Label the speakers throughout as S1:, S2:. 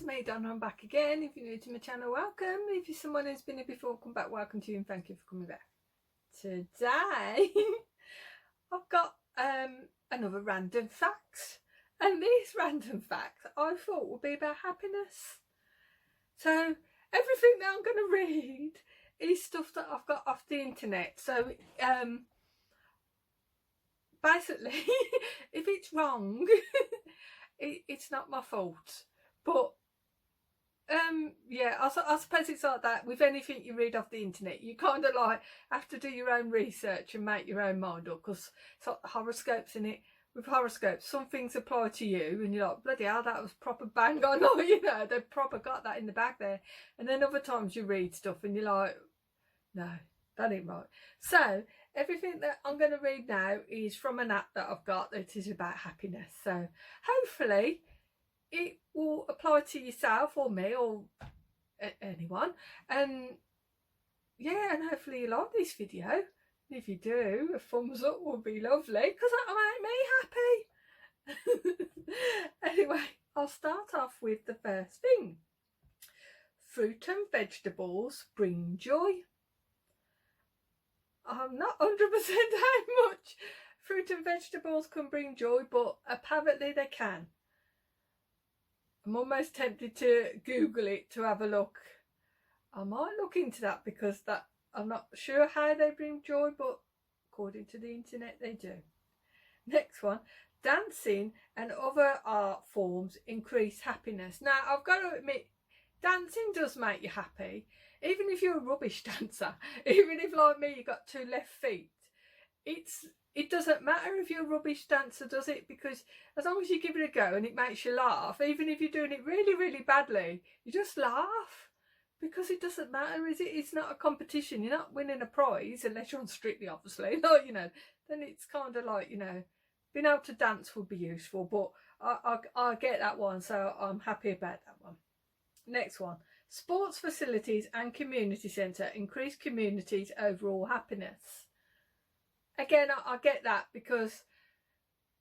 S1: me, Donna. I'm back again. If you're new to my channel, welcome. If you're someone who's been here before, come back, welcome to you, and thank you for coming back. Today, I've got another random facts, and these random facts I thought would be about happiness. So everything that I'm going to read is stuff that I've got off the internet. So basically, if it's wrong, it's not my fault. But yeah, I suppose it's like that with anything you read off the internet. You kind of like have to do your own research and make your own mind up, because it's like horoscopes in it. With horoscopes, some things apply to you and you're like, bloody hell, that was proper bang on, or you know, they proper got that in the back there. And then other times you read stuff and you're like, no, that ain't right. So everything that I'm going to read now is from an app that I've got that is about happiness. So hopefully it will apply to yourself or me or anyone. And yeah, and hopefully you like this video. And if you do, a thumbs up would be lovely, because that'll make me happy. Anyway, I'll start off with the first thing. Fruit and vegetables bring joy. I'm not 100% how much fruit and vegetables can bring joy, but apparently they can. I'm almost tempted to Google it to have a look. I might look into that, because that I'm not sure how they bring joy, but according to the internet they do. Next one, dancing and other art forms increase happiness. Now I've got to admit, dancing does make you happy, even if you're a rubbish dancer. Even if, like me, you got two left feet, it doesn't matter if you're a rubbish dancer, does it? Because as long as you give it a go and it makes you laugh, even if you're doing it really, really badly, you just laugh. Because it doesn't matter, is it? It's not a competition. You're not winning a prize, unless you're on Strictly, obviously. No, you know, then it's kind of like, you know, being able to dance would be useful. But I get that one, so I'm happy about that one. Next one. Sports facilities and community centre increase communities' overall happiness. Again, I get that, because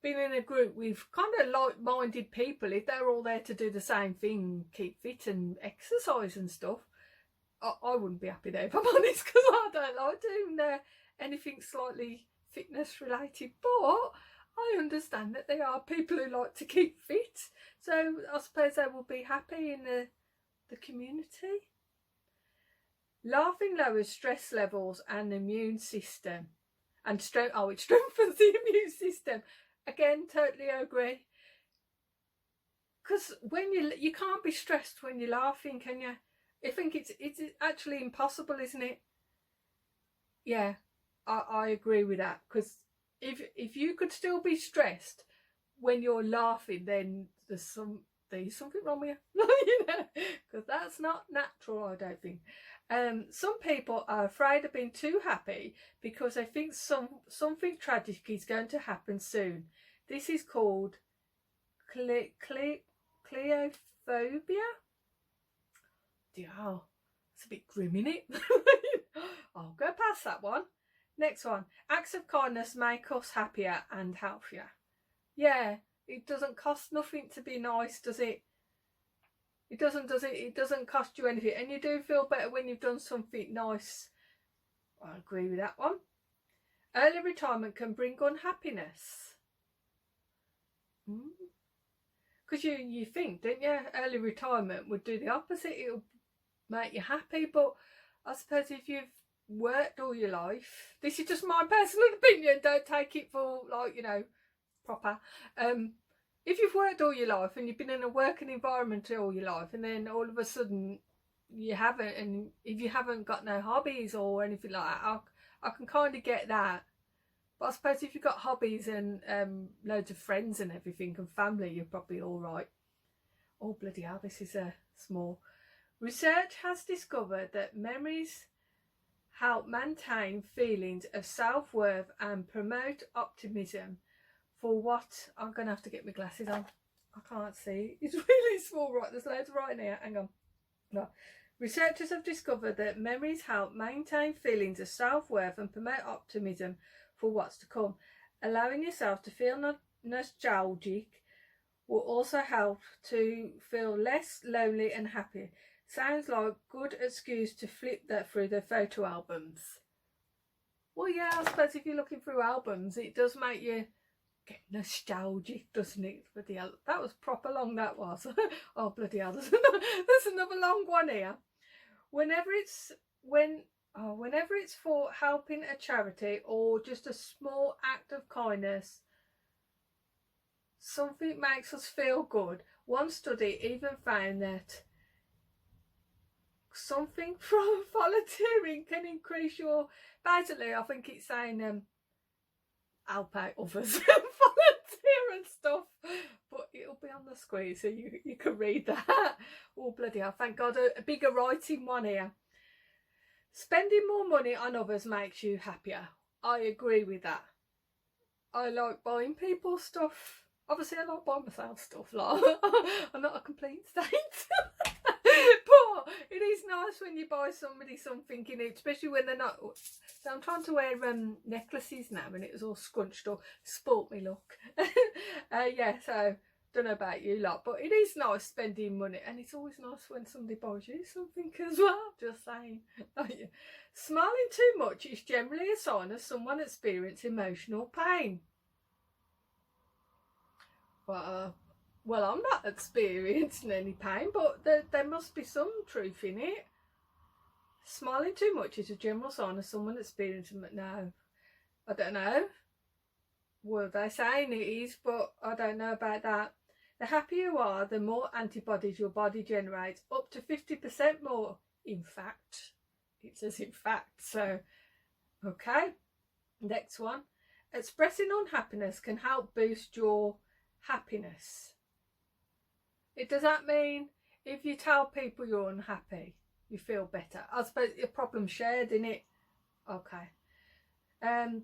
S1: being in a group with kind of like-minded people, if they're all there to do the same thing, keep fit and exercise and stuff, I wouldn't be happy there, if I'm honest, because I don't like doing anything slightly fitness related. But I understand that there are people who like to keep fit, so I suppose they will be happy in the community. Laughing lowers stress levels and the immune system. And it strengthens the immune system. Again, totally agree. Because when you can't be stressed when you're laughing, can you? I think it's actually impossible, isn't it? Yeah, I agree with that. Because if you could still be stressed when you're laughing, then there's something wrong with you. You know, because that's not natural, I don't think. Some people are afraid of being too happy because they think something tragic is going to happen soon. This is called cleophobia. Oh, it's a bit grim, isn't it? I'll go past that one. Next one. Acts of kindness make us happier and healthier. Yeah, it doesn't cost nothing to be nice, does it? It doesn't, does it? It doesn't cost you anything. And you do feel better when you've done something nice. I agree with that one. Early retirement can bring unhappiness. Because you think, don't you, early retirement would do the opposite. It'll make you happy. But I suppose if you've worked all your life, this is just my personal opinion, don't take it for, like, you know, proper. If you've worked all your life and you've been in a working environment all your life, and then all of a sudden you haven't, and if you haven't got no hobbies or anything like that, I can kind of get that. But I suppose if you've got hobbies and loads of friends and everything and family, you're probably all right. Oh, bloody hell, this is small. Research has discovered that memories help maintain feelings of self-worth and promote optimism for what... I'm going to have to get my glasses on. I can't see. It's really small. Right, there's loads right in here. Hang on. No. Researchers have discovered that memories help maintain feelings of self-worth and promote optimism for what's to come, allowing yourself to feel nostalgic will also help to feel less lonely and happy. Sounds like good excuse to flip that through the photo albums. Well, yeah, I suppose if you're looking through albums, it does make you get nostalgic, doesn't it? Bloody hell, that was proper long, that was. Oh, bloody hell, there's another long one here. Whenever it's for helping a charity or just a small act of kindness, something makes us feel good. One study even found that something from volunteering can increase your, basically I think it's saying help out others volunteer and stuff, but it'll be on the screen so you can read that. Oh bloody hell, thank God, a bigger writing one here. Spending more money on others makes you happier. I agree with that. I like buying people stuff. Obviously I like buying myself stuff, like I'm not a complete saint. But it is nice when you buy somebody something in it, especially when they're not. So I'm trying to wear necklaces now, and it was all scrunched up. Sport me look. Yeah, so don't know about you lot, but it is nice spending money, and it's always nice when somebody buys you something as well. Just saying. Oh, yeah. Smiling too much is generally a sign of someone experiencing emotional pain. Well, I'm not experiencing any pain, but there must be some truth in it. Smiling too much is a general sign of someone experiencing it. No, I don't know. Well, they're saying it is, but I don't know about that. The happier you are, the more antibodies your body generates, up to 50% more. In fact, it says in fact. So, okay. Next one. Expressing unhappiness can help boost your happiness. Does that mean if you tell people you're unhappy, you feel better? I suppose your problem's shared, innit? Okay.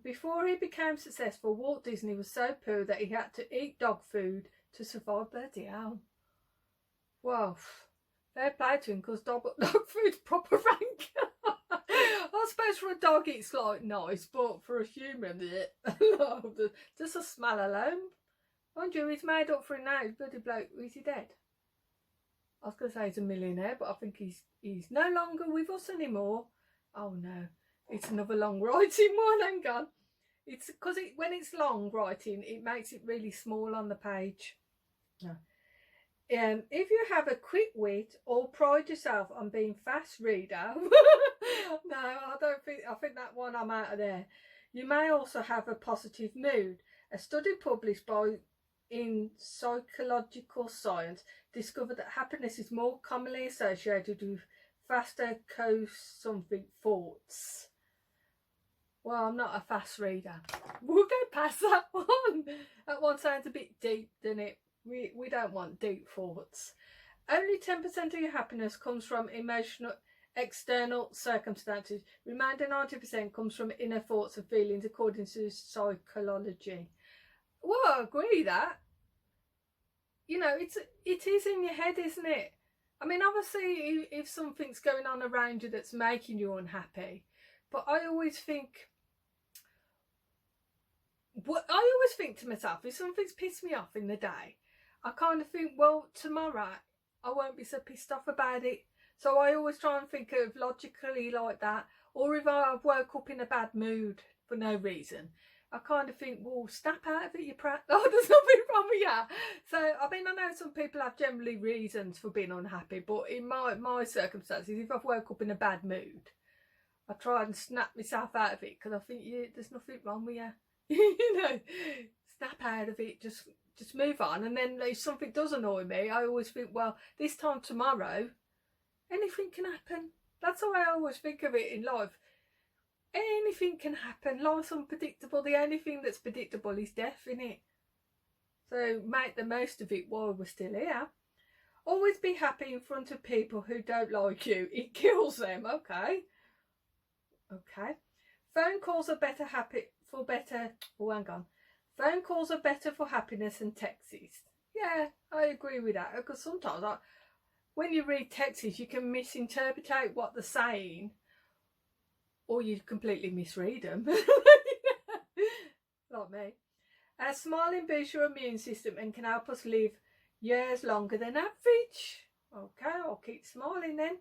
S1: Before he became successful, Walt Disney was so poor that he had to eat dog food to survive. Bloody hell. Well, fair play to him, because dog food's proper rank. I suppose for a dog it's like nice, but for a human, just the smell alone. Mind you, he's made up for it now. Bloody bloke, is he dead? I was going to say he's a millionaire, but I think he's no longer with us anymore. Oh no, it's another long writing one. Hang on. It's because when it's long writing, it makes it really small on the page. No. If you have a quick wit or pride yourself on being fast reader, no, I don't think. I think that one I'm out of there. You may also have a positive mood. A study published in Psychological Science discovered that happiness is more commonly associated with faster something thoughts. Well, I'm not a fast reader. We'll go past that one. That one sounds a bit deep, doesn't it? We don't want deep thoughts. Only 10% of your happiness comes from external circumstances. Remainder 90% comes from inner thoughts and feelings, according to psychology. Well, I agree that. You know, it is in your head, isn't it? I mean, obviously, if something's going on around you that's making you unhappy, but I always think to myself, if something's pissed me off in the day, I kind of think, well, tomorrow I won't be so pissed off about it. So I always try and think of logically like that. Or if I woke up in a bad mood for no reason, I kind of think, well, snap out of it, you prat. Oh, there's nothing wrong with you. So, I mean, I know some people have generally reasons for being unhappy, but in my circumstances, if I've woke up in a bad mood, I try and snap myself out of it, because I think there's nothing wrong with you. You know, snap out of it, just move on. And then if something does annoy me, I always think, well, this time tomorrow, anything can happen. That's how I always think of it in life. Anything can happen. Life's unpredictable. The only thing that's predictable is death, innit? So make the most of it while we're still here. Always be happy in front of people who don't like you. It kills them. Okay. Phone calls are better Phone calls are better for happiness than texts. Yeah, I agree with that. Because sometimes when you read texts, you can misinterpret what they're saying, or you completely misread them. Like me. Smiling boosts your immune system and can help us live years longer than average. Okay, I'll keep smiling then.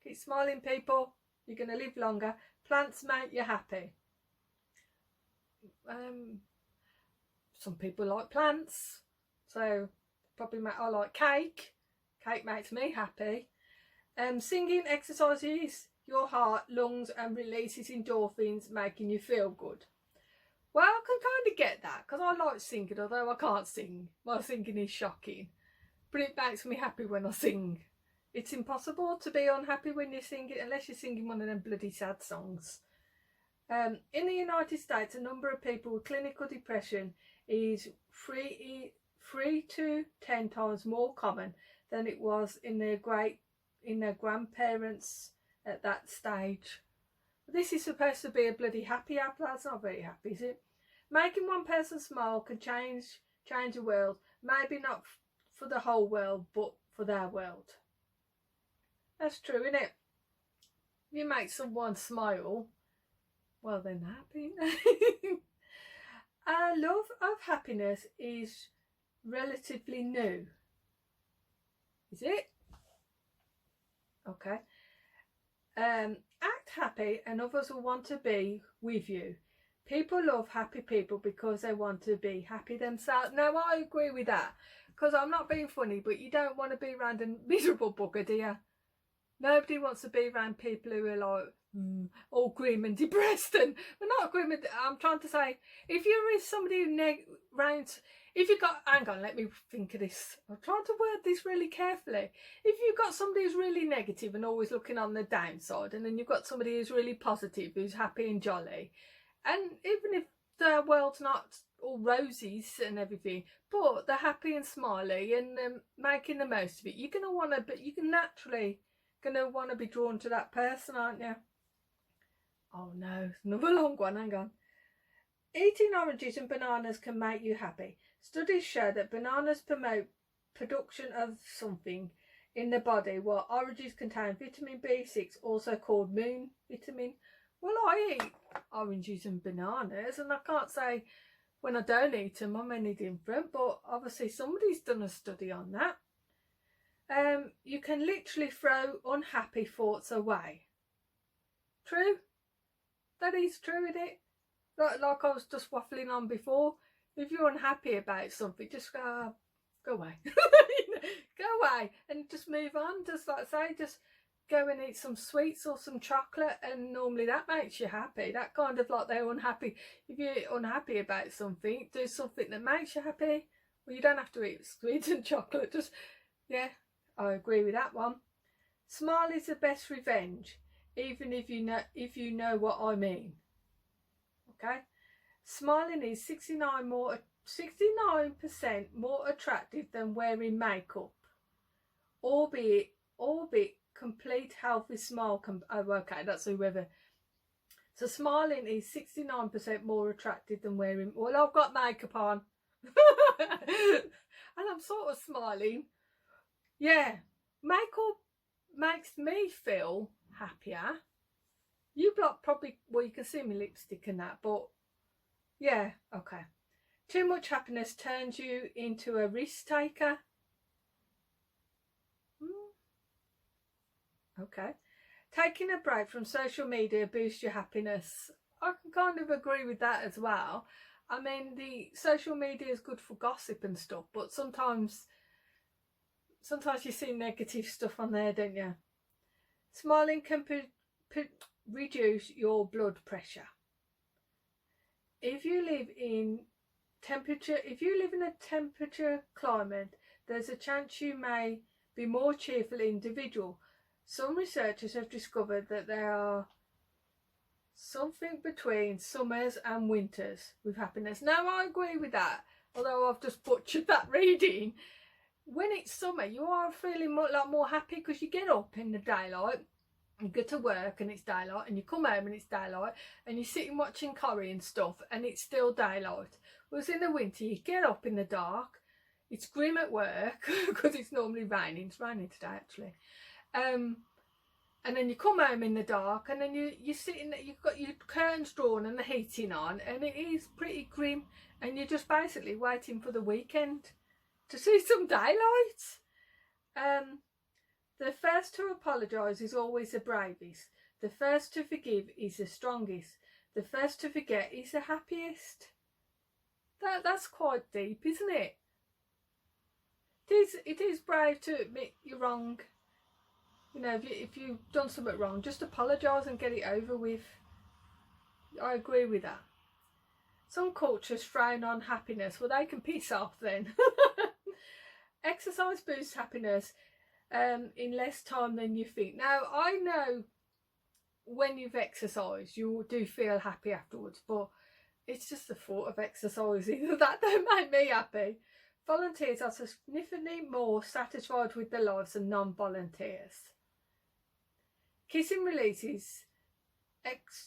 S1: Keep smiling, people. You're going to live longer. Plants make you happy. Some people like plants, so probably I like cake. Cake makes me happy. Singing exercises your heart, lungs, and releases endorphins, making you feel good. Well, I can kind of get that because I like singing, although I can't sing. My singing is shocking, but it makes me happy when I sing. It's impossible to be unhappy when you sing it unless you're singing one of them bloody sad songs. In the United States, a number of people with clinical depression is 3 to 10 times more common than it was in their grandparents at that stage. This is supposed to be a bloody happy app. That's not very happy, is it? Making one person smile can change the world. Maybe not for the whole world, but for their world. That's true, isn't it? You make someone smile, well, then happy. Our love of happiness is relatively new. Is it? Okay. Act happy and others will want to be with you. People love happy people because they want to be happy themselves. Now, I agree with that, because I'm not being funny, but you don't want to be around a miserable bugger, do you? Nobody wants to be around people who are like all grim and depressed. And we're not grim. I'm trying to say, if you're with somebody if you got, hang on, let me think of this. I'm trying to word this really carefully. If you've got somebody who's really negative and always looking on the downside, and then you've got somebody who's really positive, who's happy and jolly, and even if their world's not all roses and everything, but they're happy and smiley and making the most of it, you're gonna want to, but you can naturally gonna want to be drawn to that person, aren't you? Oh no, another long one. Hang on. Eating oranges and bananas can make you happy. Studies show that bananas promote production of something in the body, while oranges contain vitamin B6, also called moon vitamin. Well, I eat oranges and bananas, and I can't say when I don't eat them I'm any different, but obviously somebody's done a study on that. You can literally throw unhappy thoughts away. True? That is true, isn't it? Like I was just waffling on before. If you're unhappy about something, just go away. Go away and just move on. Just like I say, just go and eat some sweets or some chocolate, and normally that makes you happy. That kind of like they're unhappy. If you're unhappy about something, do something that makes you happy. Well, you don't have to eat sweets and chocolate. Just, yeah, I agree with that one. Smile is the best revenge, even if you know what I mean. Okay, smiling is 69% more attractive than wearing makeup, albeit complete healthy smile okay, that's whoever. So smiling is 69% more attractive than wearing, well, I've got makeup on and I'm sort of smiling. Yeah, makeup makes me feel happier. You probably, well, you can see my lipstick and that, but yeah, okay. Too much happiness turns you into a risk taker. Okay. Taking a break from social media boosts your happiness. I can kind of agree with that as well. I mean, the social media is good for gossip and stuff, but sometimes you see negative stuff on there, don't you? Smiling can reduce your blood pressure. If you live in a temperature climate, there's a chance you may be more cheerful individual. Some researchers have discovered that there are something between summers and winters with happiness. Now, I agree with that, although I've just butchered that reading. When it's summer, you are feeling a lot more happy because you get up in the daylight, you go to work and it's daylight, and you come home and it's daylight, and you're sitting watching Corrie and stuff and it's still daylight. Whereas in the winter, you get up in the dark, it's grim at work because it's normally raining. It's raining today, actually. And then you come home in the dark, and then you're sitting, you've got your curtains drawn and the heating on, and it is pretty grim, and you're just basically waiting for the weekend. to see some daylight. The first to apologise is always the bravest. The first to forgive is the strongest. The first to forget is the happiest. That's quite deep, isn't it? It is brave to admit you're wrong. You know, if you've done something wrong, just apologise and get it over with. I agree with that. Some cultures frown on happiness. Well, they can piss off then. Exercise boosts happiness in less time than you think. Now, I know when you've exercised, you do feel happy afterwards, but it's just the thought of exercising that don't make me happy. Volunteers are significantly more satisfied with their lives than non-volunteers. Kissing releases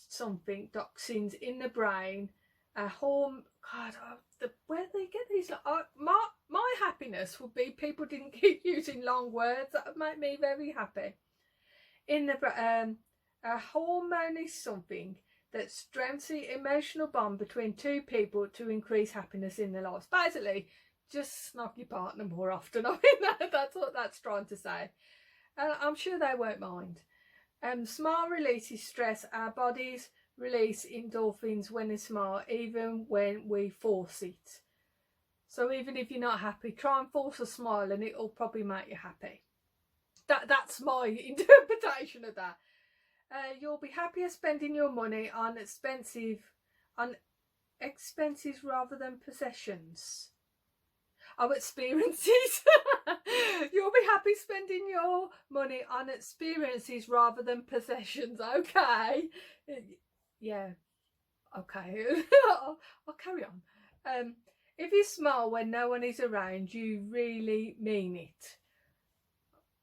S1: something toxins in the brain. A hormone. God, where do they get these? My happiness would be people didn't keep using long words. That would make me very happy. In the a hormone is something that strengthens the emotional bond between two people to increase happiness in their lives. Basically, just snog your partner more often. I mean, that's what that's trying to say. And I'm sure they won't mind. Smile releases stress. Our bodies release endorphins when they smile, even when we force it. So even if you're not happy, try and force a smile and it'll probably make you happy. That's my interpretation of that. You'll be happier spending your money on expenses rather than possessions. Oh, experiences. You'll be happy spending your money on experiences rather than possessions. Okay. Yeah. Okay. I'll carry on. If you smile when no one is around, you really mean it.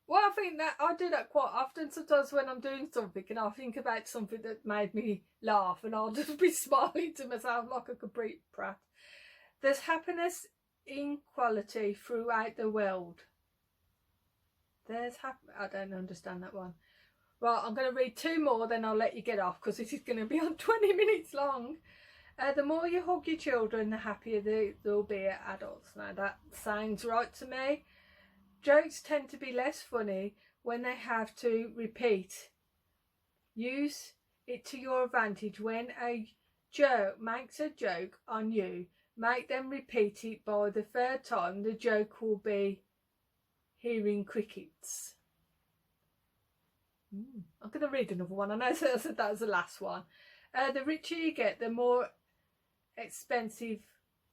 S1: Well, I think that I do that quite often. Sometimes when I'm doing something and I think about something that made me laugh, and I'll just be smiling to myself like a complete prat. There's happiness inequality throughout the world. I don't understand that one. Right, I'm going to read two more, then I'll let you get off because this is going to be on 20 minutes long. The more you hug your children, the happier they'll be at adults. Now that sounds right to me. Jokes tend to be less funny when they have to repeat. Use it to your advantage. When a joke makes a joke on you, make them repeat it. By the third time, the joke will be hearing crickets. I'm going to read another one. I know I said that was the last one. The richer you get, the more expensive.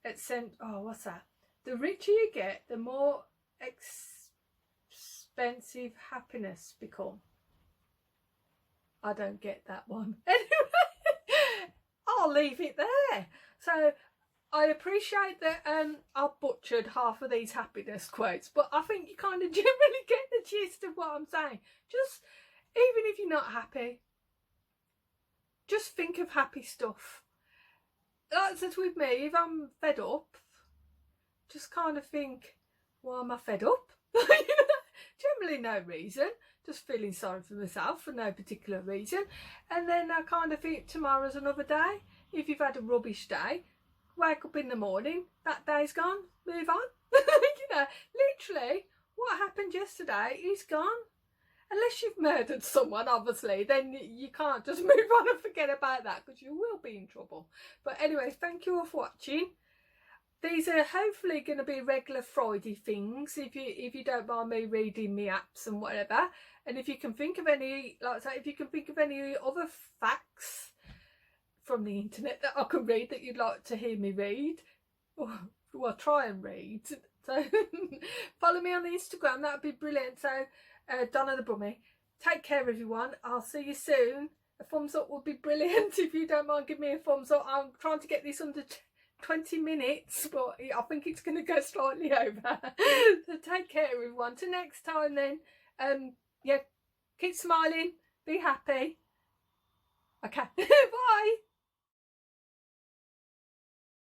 S1: What's that? The richer you get, the more expensive happiness become. I don't get that one. Anyway, I'll leave it there. So I appreciate that I butchered half of these happiness quotes, but I think you kind of generally get the gist of what I'm saying. Just, even if you're not happy, just think of happy stuff. That's it with me. If I'm fed up, just kind of think, why am I fed up? Generally no reason, just feeling sorry for myself for no particular reason. And then I kind of think tomorrow's another day. If you've had a rubbish day, wake up in the morning, that day's gone, move on. You know, literally what happened yesterday is gone. Unless you've murdered someone, obviously, then you can't just move on and forget about that because you will be in trouble. But anyway, thank you all for watching. These are hopefully going to be regular Friday things, if you don't mind me reading me apps and whatever. And if you can think of any, like I say, if you can think of any other facts from the internet that I can read that you'd like to hear me read, well, try and read. So follow me on the Instagram, that would be brilliant. So Donna the Bummy. Take care, everyone. I'll see you soon. A thumbs up would be brilliant if you don't mind giving me a thumbs up. I'm trying to get this under 20 minutes, but I think it's going to go slightly over. So take care, everyone. Till next time then. Yeah, keep smiling, be happy. Okay, bye.